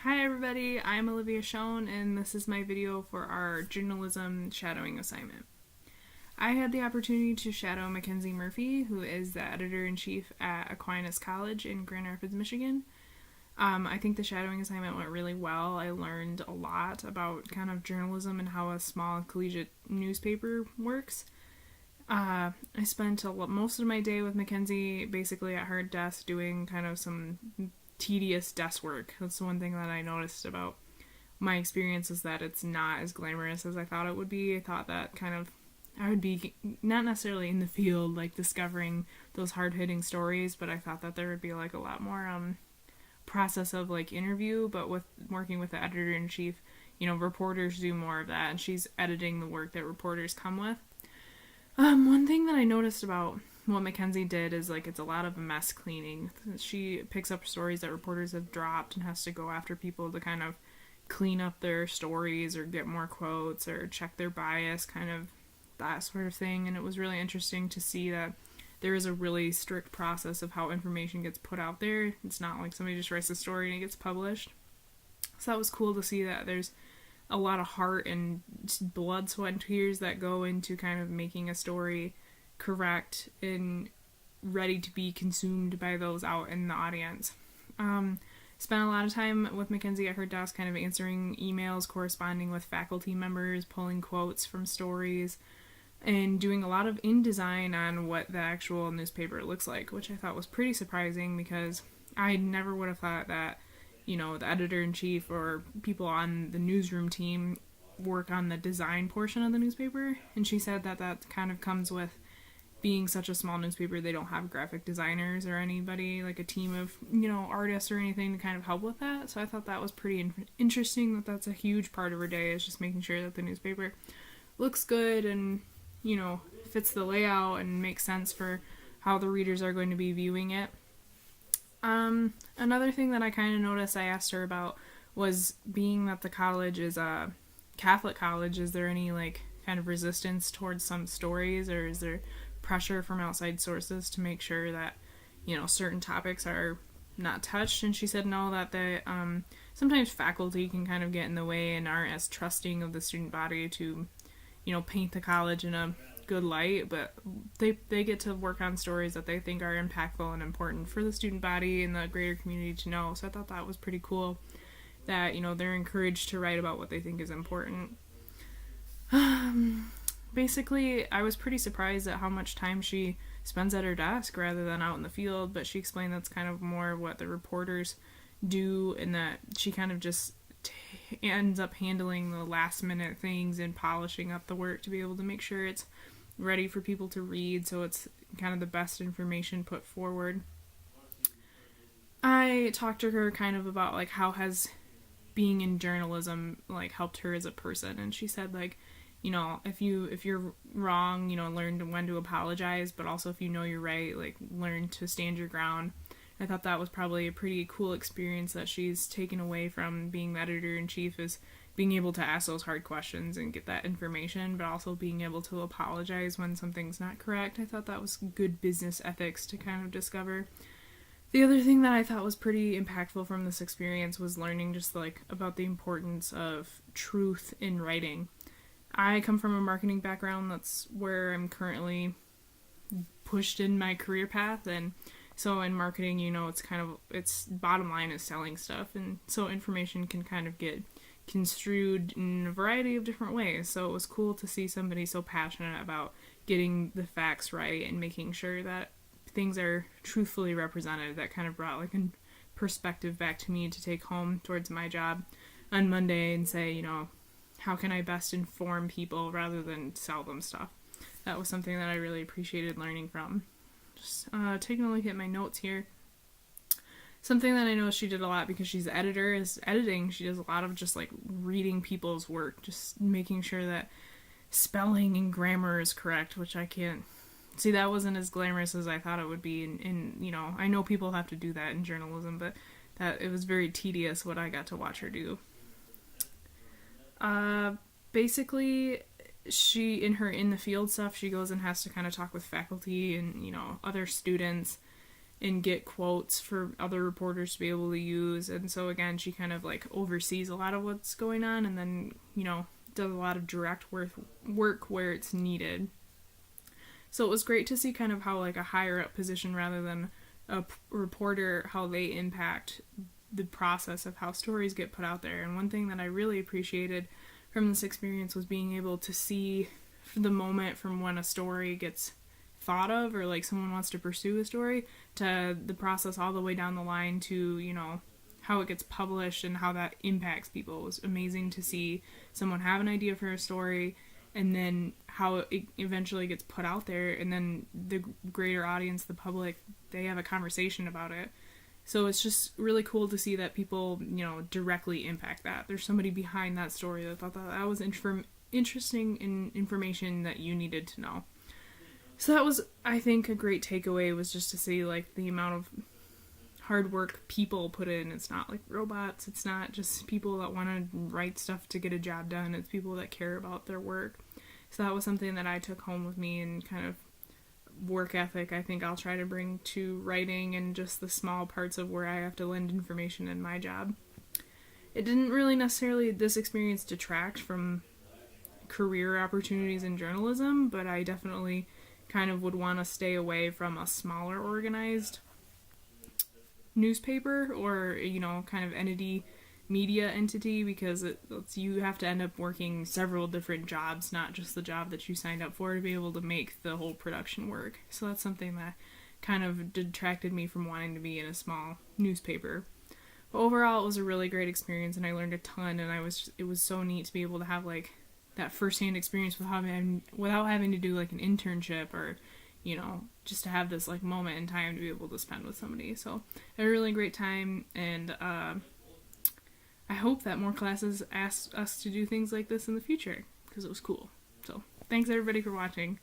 Hi everybody, I'm Olivia Schoen, and this is my video for our journalism shadowing assignment. I had the opportunity to shadow Mackenzie Murphy, who is the editor-in-chief at Aquinas College in Grand Rapids, Michigan. I think the shadowing assignment went really well. I learned a lot about kind of journalism and how a small collegiate newspaper works. I spent most of my day with Mackenzie basically at her desk doing kind of some tedious desk work. That's the one thing that I noticed about my experience, is that it's not as glamorous as I thought it would be. I thought that I would be not necessarily in the field like discovering those hard-hitting stories, but I thought that there would be like a lot more process of like interview. But with working with the editor-in-chief, reporters do more of that, and she's editing the work that reporters come with. One thing that I noticed about what Mackenzie did is like it's a lot of mess cleaning. She picks up stories that reporters have dropped and has to go after people to kind of clean up their stories or get more quotes or check their bias, kind of that sort of thing. And it was really interesting to see that there is a really strict process of how information gets put out there. It's not like somebody just writes a story and it gets published. So that was cool to see that there's a lot of heart and blood, sweat, and tears that go into kind of making a story correct and ready to be consumed by those out in the audience. Spent a lot of time with Mackenzie at her desk kind of answering emails, corresponding with faculty members, pulling quotes from stories, and doing a lot of InDesign on what the actual newspaper looks like, which I thought was pretty surprising because I never would have thought that the editor-in-chief or people on the newsroom team work on the design portion of the newspaper. And she said that kind of comes with being such a small newspaper. They don't have graphic designers or anybody, like a team of, artists or anything to kind of help with that. So I thought that was pretty interesting, that's a huge part of her day, is just making sure that the newspaper looks good and, fits the layout and makes sense for how the readers are going to be viewing it. Another thing that I kind of noticed I asked her about was, being that the college is a Catholic college, is there any like kind of resistance towards some stories, or is there pressure from outside sources to make sure that, certain topics are not touched? And she said no, that sometimes faculty can kind of get in the way and aren't as trusting of the student body to, paint the college in a good light, but they get to work on stories that they think are impactful and important for the student body and the greater community to know. So I thought that was pretty cool that, they're encouraged to write about what they think is important. Basically, I was pretty surprised at how much time she spends at her desk rather than out in the field, but she explained that's kind of more what the reporters do, and that she kind of just ends up handling the last minute things and polishing up the work to be able to make sure it's ready for people to read, so it's kind of the best information put forward. I talked to her kind of about like how has being in journalism like helped her as a person, and she said like, if you're wrong, learn when to apologize, but also if you're right, like learn to stand your ground. I thought that was probably a pretty cool experience that she's taken away from being the editor-in-chief, is being able to ask those hard questions and get that information, but also being able to apologize when something's not correct. I thought that was good business ethics to kind of discover. The other thing that I thought was pretty impactful from this experience was learning just like about the importance of truth in writing. I come from a marketing background. That's where I'm currently pushed in my career path, and so in marketing, it's bottom line is selling stuff, and so information can kind of get construed in a variety of different ways. So it was cool to see somebody so passionate about getting the facts right and making sure that things are truthfully represented. That kind of brought like a perspective back to me to take home towards my job on Monday and say, how can I best inform people rather than sell them stuff? That was something that I really appreciated learning from. Just taking a look at my notes here. Something that I know she did a lot, because she's the editor, is editing. She does a lot of just like reading people's work, just making sure that spelling and grammar is correct, which I can't see. That wasn't as glamorous as I thought it would be. And I know people have to do that in journalism, but that it was very tedious what I got to watch her do. Basically, she, in the field stuff, she goes and has to kind of talk with faculty and, other students and get quotes for other reporters to be able to use. And so again, she kind of like oversees a lot of what's going on, and then, you know, does a lot of direct work where it's needed. So it was great to see kind of how like a higher up position rather than a reporter, how they impact the process of how stories get put out there. And one thing that I really appreciated from this experience was being able to see the moment from when a story gets thought of, or like someone wants to pursue a story, to the process all the way down the line to, you know, how it gets published and how that impacts people. It was amazing to see someone have an idea for a story and then how it eventually gets put out there, and then the greater audience, the public, they have a conversation about it. So it's just really cool to see that people, you know, directly impact that. There's somebody behind that story that thought that was interesting and information that you needed to know. So that was, I think, a great takeaway, was just to see like the amount of hard work people put in. It's not like robots. It's not just people that want to write stuff to get a job done. It's people that care about their work. So that was something that I took home with me, and kind of work ethic I think I'll try to bring to writing and just the small parts of where I have to lend information in my job. It didn't really necessarily, this experience, detract from career opportunities in journalism, but I definitely kind of would want to stay away from a smaller organized newspaper or, you know, kind of media entity, because you have to end up working several different jobs, not just the job that you signed up for, to be able to make the whole production work. So that's something that kind of detracted me from wanting to be in a small newspaper. But overall, it was a really great experience, and I learned a ton, and it was so neat to be able to have like that firsthand experience without having to do like an internship, or, you know, just to have this like moment in time to be able to spend with somebody. So I had a really great time, and I hope that more classes ask us to do things like this in the future, because it was cool. So thanks everybody for watching.